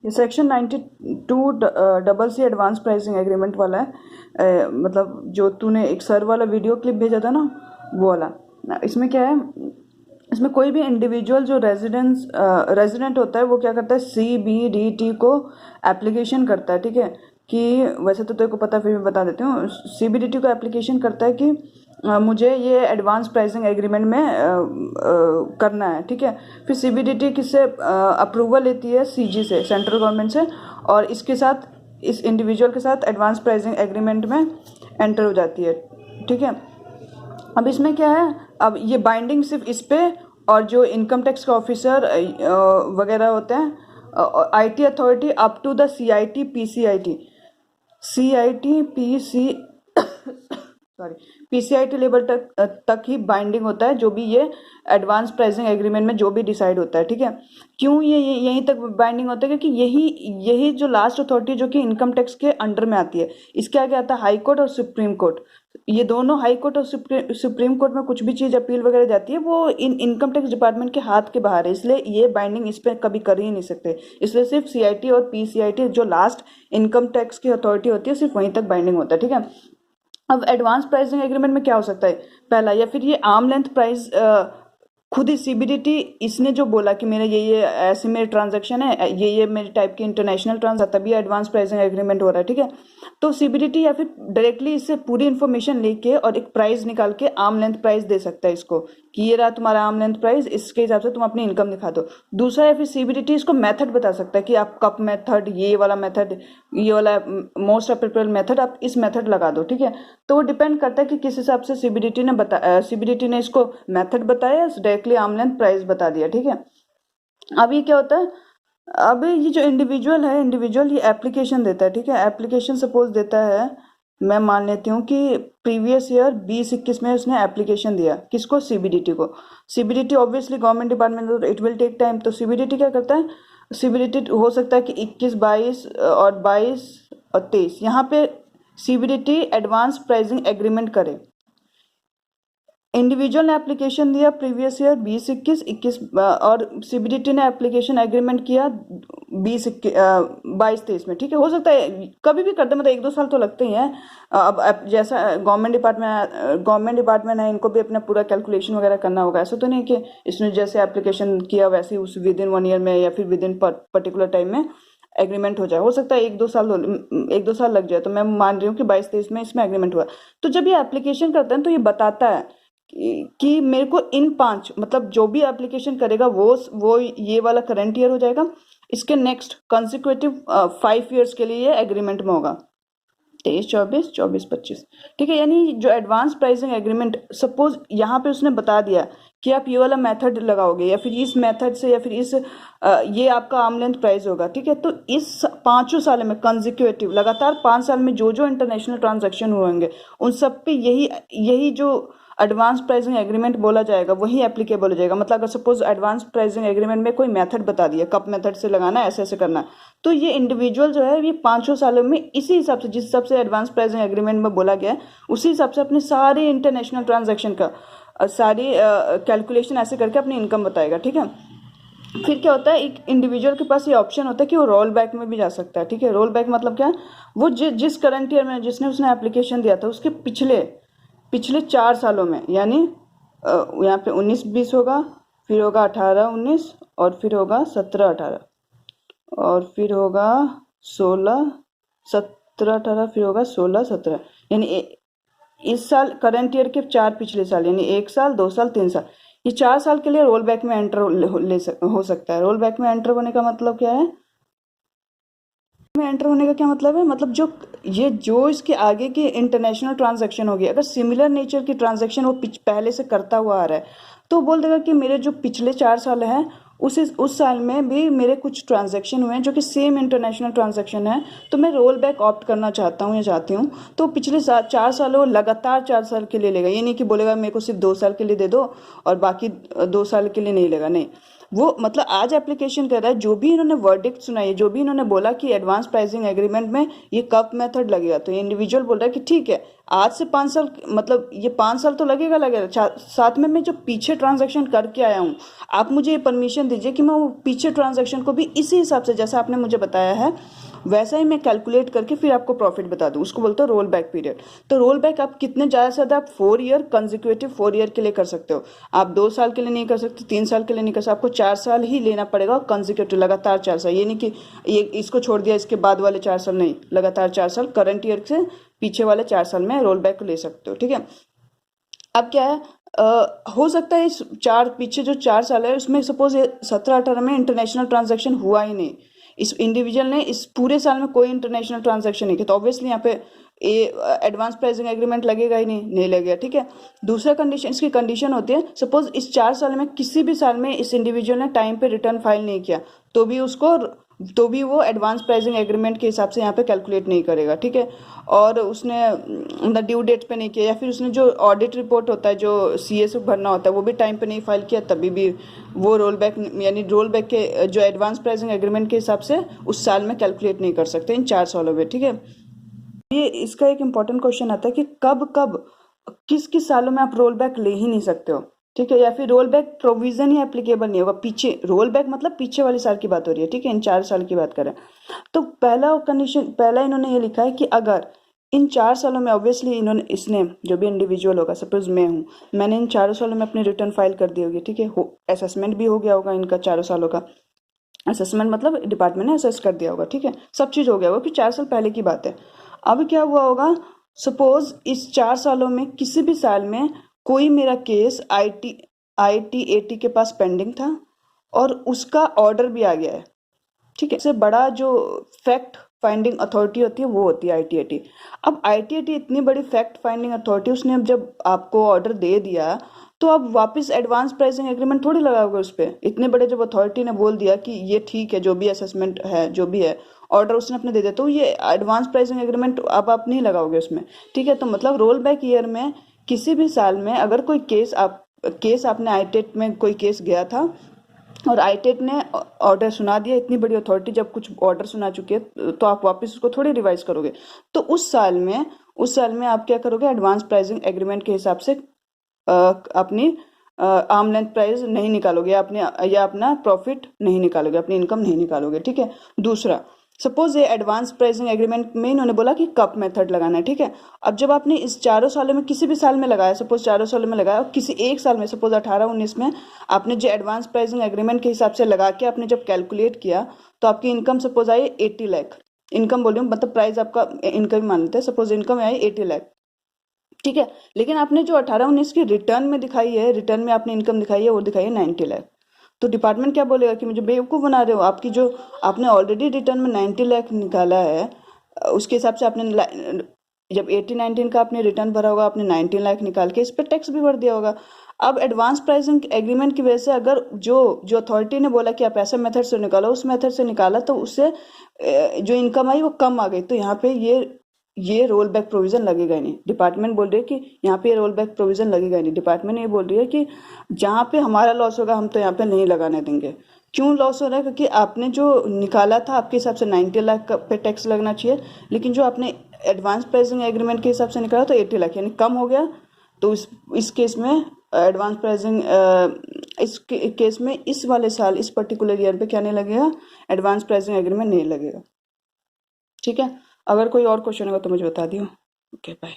ये section 92 double C advance pricing agreement वाला है। मतलब जो तूने एक सर वाला वीडियो क्लिप भेजा था ना, वो वाला। इसमें क्या है, इसमें कोई भी इंडिविजुअल जो रेजिडेंट होता है वो क्या करता है, CBDT को एप्लीकेशन करता है। ठीक है, कि वैसे तो तेरे को पता, फिर भी बता देती हूँ। CBDT को एप्लीकेशन करता है कि मुझे ये एडवांस प्राइसिंग एग्रीमेंट में करना है। ठीक है, फिर CBDT किससे अप्रूवल लेती है, CG से, सेंट्रल गवर्नमेंट से, और इसके साथ, इस इंडिविजुअल के साथ एडवांस प्राइसिंग एग्रीमेंट में एंटर हो जाती है। ठीक है, अब इसमें क्या है, अब ये बाइंडिंग सिर्फ इस पे और जो इनकम टैक्स के ऑफिसर वगैरह होते हैं, IT authority up to the CIT PCIT level तक ही बाइंडिंग होता है, जो भी ये एडवांस प्राइसिंग एग्रीमेंट में जो भी डिसाइड होता है। ठीक है, क्यों ये यहीं तक बाइंडिंग होता है, क्योंकि यही जो लास्ट अथॉरिटी जो कि इनकम टैक्स के अंडर में आती है। इसके आगे आता है हाई कोर्ट और सुप्रीम कोर्ट। ये दोनों, हाई कोर्ट और सुप्रीम कोर्ट में कुछ भी चीज़ अपील वगैरह जाती है, वो इनकम टैक्स डिपार्टमेंट के हाथ के बाहर है, इसलिए ये बाइंडिंग इस पर कभी कर ही नहीं सकते। इसलिए सिर्फ CIT और PCIT जो लास्ट इनकम टैक्स की अथॉरिटी होती है, सिर्फ वहीं तक बाइंडिंग होता है। ठीक है, अब एडवांस प्राइसिंग एग्रीमेंट में क्या हो सकता है, पहला, या फिर ये आर्म लेंथ प्राइस, खुद ही CBDT इसने जो बोला कि मेरे ये ऐसे मेरे ट्रांजैक्शन है, ये मेरे टाइप के इंटरनेशनल ट्रांजैक्शन, तभी एडवांस प्राइसिंग एग्रीमेंट हो रहा है। ठीक है, तो CBDT या फिर डायरेक्टली इससे पूरी इन्फॉर्मेशन लेके और एक प्राइस निकाल के आर्म लेंथ प्राइस दे सकता है इसको, कि ये रहा तुम्हारा आर्म लेंथ प्राइस, इसके हिसाब से तुम अपनी इनकम दिखा दो। दूसरा, या फिर CBDT इसको मेथड बता सकता है कि आप कप मेथड, ये वाला मेथड, ये वाला मोस्ट अप्रोप्रिएट मेथड, आप इस मेथड लगा दो। ठीक है, तो वो डिपेंड करता है कि किस हिसाब से CBDT ने इसको मेथड बताया, डायरेक्टली आर्म लेंथ प्राइस बता दिया। ठीक है, अब ये क्या होता है, अब ये जो इंडिविजुअल ये एप्लीकेशन देता है। ठीक है, एप्लीकेशन सपोज देता है, मैं मान लेती हूँ कि प्रीवियस ईयर 2021 में उसने एप्लीकेशन दिया, किसको, CBDT को। CBDT ऑब्वियसली गवर्नमेंट डिपार्टमेंट, तो इट विल टेक टाइम। तो CBDT क्या करता है, CBDT हो सकता है कि 21, 22 और 22 और 23 यहाँ पे CBDT एडवांस प्राइसिंग एग्रीमेंट करे। इंडिविजुअल ने एप्लीकेशन दिया प्रीवियस ईयर 20-21 और CBDT ने एप्लीकेशन एग्रीमेंट किया 22-23 में। ठीक है, हो सकता है कभी भी करते, मतलब 1-2 साल तो लगते ही हैं। अब जैसा गवर्नमेंट डिपार्टमेंट है, इनको भी अपना पूरा कैलकुलेशन वगैरह करना होगा। ऐसा तो नहीं कि इसने जैसे एप्लीकेशन किया वैसे ही उस विद इन 1 ईयर में या फिर विद इन पर्टिकुलर टाइम में एग्रीमेंट हो जाए। हो सकता है 1-2 साल लग जाए। तो मैं मान रही हूँ कि 22-23 में इसमें एग्रीमेंट हुआ। तो जब ये एप्लीकेशन करते हैं तो ये बताता है कि मेरे को इन 5, मतलब जो भी एप्लीकेशन करेगा वो ये वाला करंट ईयर हो जाएगा, इसके नेक्स्ट कंसेक्यूटिव 5 ईयर्स के लिए ये एग्रीमेंट में होगा, 23, 24, 24, 25। ठीक है, यानी जो एडवांस प्राइसिंग एग्रीमेंट, सपोज यहाँ पे उसने बता दिया कि आप ये वाला मेथड लगाओगे, या फिर इस मेथड से, या फिर इस ये आपका आर्म लेंथ प्राइस होगा। ठीक है, तो इस 5 साल में कंसेक्यूटिव लगातार 5 साल में जो जो इंटरनेशनल ट्रांजैक्शन होंगे उन सब पे यही जो एडवांस प्राइसिंग एग्रीमेंट बोला जाएगा वही एप्लीकेबल हो जाएगा। मतलब अगर सपोज एडवांस प्राइसिंग एग्रीमेंट में कोई मेथड बता दिया, कप मेथड से लगाना है, ऐसे ऐसे करना है, तो ये इंडिविजुअल जो है ये 5 सालों में इसी हिसाब से, जिस हिसाब से एडवांस प्राइसिंग एग्रीमेंट में बोला गया है, उसी हिसाब से अपने सारे इंटरनेशनल ट्रांजेक्शन का सारी कैलकुलेशन ऐसे करके अपनी इनकम बताएगा। ठीक है, फिर क्या होता है, एक इंडिविजुअल के पास ये ऑप्शन होता है कि वो रोल बैक में भी जा सकता है। ठीक है, रोल बैक मतलब क्या है, वो जिस करंट ईयर में जिसने उसने एप्लीकेशन दिया था उसके पिछले 4 सालों में, यानी यहाँ पे 19-20 होगा, फिर होगा 18-19, और फिर होगा 17-18, और फिर होगा 16-17-18, फिर होगा 16-17, यानी इस साल करंट ईयर के 4 पिछले साल, यानी 1 साल, 2 साल, 3 साल, ये 4 साल के लिए रोल बैक में एंटर हो सकता है। रोल बैक में एंटर होने का मतलब क्या है, मतलब जो इसके आगे की इंटरनेशनल ट्रांजैक्शन होगी, अगर सिमिलर नेचर की ट्रांजैक्शन वो पहले से करता हुआ आ रहा है, तो बोल देगा कि मेरे जो पिछले 4 साल हैं उस साल में भी मेरे कुछ ट्रांजैक्शन हुए हैं जो कि सेम इंटरनेशनल ट्रांजैक्शन है, तो मैं रोल बैक ऑप्ट करना चाहता हूँ या चाहती हूँ। तो पिछले 4 सालों लगातार 4 साल के लिए लेगा। ये नहीं कि बोलेगा मेरे को सिर्फ 2 साल के लिए दे दो और बाकी 2 साल के लिए नहीं लेगा, नहीं। वो मतलब आज एप्लीकेशन कर रहा है, जो भी इन्होंने वर्डिक्ट सुनाई है, जो भी इन्होंने बोला कि एडवांस प्राइसिंग एग्रीमेंट में ये कब मेथड लगेगा, तो ये इंडिविजुअल बोल रहा है कि ठीक है, आज से 5 साल, मतलब ये 5 साल तो लगेगा, साथ में मैं जो पीछे ट्रांजैक्शन करके आया हूँ, आप मुझे ये परमिशन दीजिए कि मैं वो पीछे ट्रांजैक्शन को भी इसी हिसाब से जैसा आपने मुझे बताया है वैसा ही मैं कैलकुलेट करके फिर आपको प्रॉफिट बता दूं। उसको बोलते हो रोल बैक पीरियड। तो रोल बैक आप कितने ज़्यादा से ज़्यादा आप 4 ईयर कंजिक्यूटिव 4 ईयर के लिए कर सकते हो। आप 2 साल के लिए नहीं कर सकते, 3 साल के लिए नहीं कर सकते, आपको 4 साल ही लेना पड़ेगा कंजिक्यूटिव, लगातार 4 साल। ये नहीं कि ये इसको छोड़ दिया इसके बाद वाले 4 साल, नहीं, लगातार 4 साल करंट ईयर से पीछे वाले 4 साल में रोल बैक ले सकते हो। ठीक है, अब क्या है, हो सकता है इस पीछे जो 4 साल है उसमें सपोज 17-18 में इंटरनेशनल ट्रांजैक्शन हुआ ही नहीं, इस इंडिविजुअल ने इस पूरे साल में कोई इंटरनेशनल ट्रांजैक्शन नहीं किया, तो ऑब्वियसली यहाँ पे ये एडवांस प्राइसिंग एग्रीमेंट लगेगा ही नहीं लगेगा। ठीक है, दूसरा कंडीशन, इसकी कंडीशन होती है सपोज इस 4 साल में किसी भी साल में इस इंडिविजुअल ने टाइम पे रिटर्न फाइल नहीं किया, तो भी वो एडवांस प्राइसिंग एग्रीमेंट के हिसाब से यहाँ पे कैलकुलेट नहीं करेगा। ठीक है, और उसने ड्यू डेट पे नहीं किया, या फिर उसने जो ऑडिट रिपोर्ट होता है जो सीएस भरना होता है वो भी टाइम पे नहीं फाइल किया, तभी भी वो रोल बैक, यानी रोल बैक के जो एडवांस प्राइसिंग एग्रीमेंट के हिसाब से उस साल में कैलकुलेट नहीं कर सकते इन 4 सालों में। ठीक है, ये इसका एक इम्पॉर्टेंट क्वेश्चन आता है कि कब कब किस किस सालों में आप रोल बैक ले ही नहीं सकते हो। ठीक है, या फिर रोल बैक प्रोविजन ही एप्लीकेबल नहीं होगा, पीछे रोल बैक मतलब पीछे वाले साल की बात हो रही है। ठीक है, इन 4 साल की बात करें तो पहला इन्होंने ये लिखा है कि अगर इन 4 सालों में ऑब्वियसली इसने जो भी इंडिविजुअल होगा, सपोज मैं हूँ, मैंने इन 4 सालों में अपनी रिटर्न फाइल कर दी होगी। ठीक है, असेसमेंट भी हो गया होगा इनका 4 सालों का, असेसमेंट मतलब डिपार्टमेंट ने असेस कर दिया होगा। ठीक है, सब चीज़ हो गया होगा कि 4 साल पहले की बात है। अब क्या हुआ होगा, सपोज इस 4 सालों में किसी भी साल में कोई मेरा केस ITAT के पास पेंडिंग था और उसका ऑर्डर भी आ गया है। ठीक है, इससे बड़ा जो फैक्ट फाइंडिंग अथॉरिटी होती है वो होती है ITAT। अब ITAT इतनी बड़ी फैक्ट फाइंडिंग अथॉरिटी, उसने अब जब आपको ऑर्डर दे दिया तो अब वापस एडवांस प्राइसिंग एग्रीमेंट थोड़ी लगाओगे उस पर। इतने बड़े जब अथॉरिटी ने बोल दिया कि ये ठीक है, जो भी असेसमेंट है जो भी है ऑर्डर उसने अपने दे दिया, तो ये एडवांस प्राइसिंग एग्रीमेंट अब आप नहीं लगाओगे उसमें। ठीक है, तो मतलब रोल बैक ईयर में किसी भी साल में अगर कोई केस आपने ITAT में कोई केस गया था और ITAT ने ऑर्डर सुना दिया, इतनी बड़ी अथॉरिटी जब कुछ ऑर्डर सुना चुकी है तो आप वापस उसको थोड़ी रिवाइज करोगे। तो उस साल में आप क्या करोगे, एडवांस प्राइसिंग एग्रीमेंट के हिसाब से अपनी आर्म लेंथ प्राइस नहीं निकालोगे, या अपना प्रॉफिट नहीं निकालोगे, अपनी इनकम नहीं निकालोगे। ठीक है, दूसरा सपोज ये एडवांस प्राइसिंग एग्रीमेंट में इन्होंने बोला कि कप मेथड लगाना है। ठीक है, अब जब आपने इस 4 सालों में किसी भी साल में लगाया, सपोज 4 सालों में लगाया और किसी एक साल में सपोज 18-19 में आपने जो एडवांस प्राइसिंग एग्रीमेंट के हिसाब से लगा के आपने जब कैलकुलेट किया तो आपकी income suppose I 80 lakh. Income बोल रही हूँ, मतलब प्राइस आपका इनकम ही मान लेते हैं, सपोज इनकम आई 80 लाख। ठीक है, लेकिन आपने जो 18-19 की रिटर्न में दिखाई है, रिटर्न में आपने इनकम दिखाई है वो दिखाई है 90 लाख। तो डिपार्टमेंट क्या बोलेगा कि मुझे बेवकूफ़ बना रहे हो, आपकी जो आपने ऑलरेडी रिटर्न में 90 लाख निकाला है उसके हिसाब से आपने जब 18-19 का आपने रिटर्न भरा होगा, आपने 19 लाख निकाल के इस पर टैक्स भी भर दिया होगा। अब एडवांस प्राइसिंग एग्रीमेंट की वजह से अगर जो अथॉरिटी ने बोला कि आप ऐसे मेथड से निकालो, उस मेथड से निकाला तो उससे जो इनकम आई वो कम आ गई, तो यहाँ पे ये रोल बैक प्रोविजन लगेगा ही नहीं। डिपार्टमेंट बोल रही है कि यहाँ पे रोल बैक प्रोविजन लगेगा ही नहीं। डिपार्टमेंट ये बोल रही है कि जहाँ पे हमारा लॉस होगा हम तो यहाँ पे नहीं लगाने देंगे। क्यों लॉस हो रहा है, क्योंकि आपने जो निकाला था आपके हिसाब से 90 लाख पे टैक्स लगना चाहिए, लेकिन जो आपने एडवांस प्राइसिंग एग्रीमेंट के हिसाब से निकाला तो 80 लाख यानी कम हो गया। तो इस केस में एडवांस प्राइसिंग इस केस में इस वाले साल इस पर्टिकुलर ईयर पे क्या नहीं लगेगा, एडवांस प्राइसिंग एग्रीमेंट नहीं लगेगा। ठीक है, अगर कोई और क्वेश्चन होगा तो मुझे बता दियो। Okay, bye.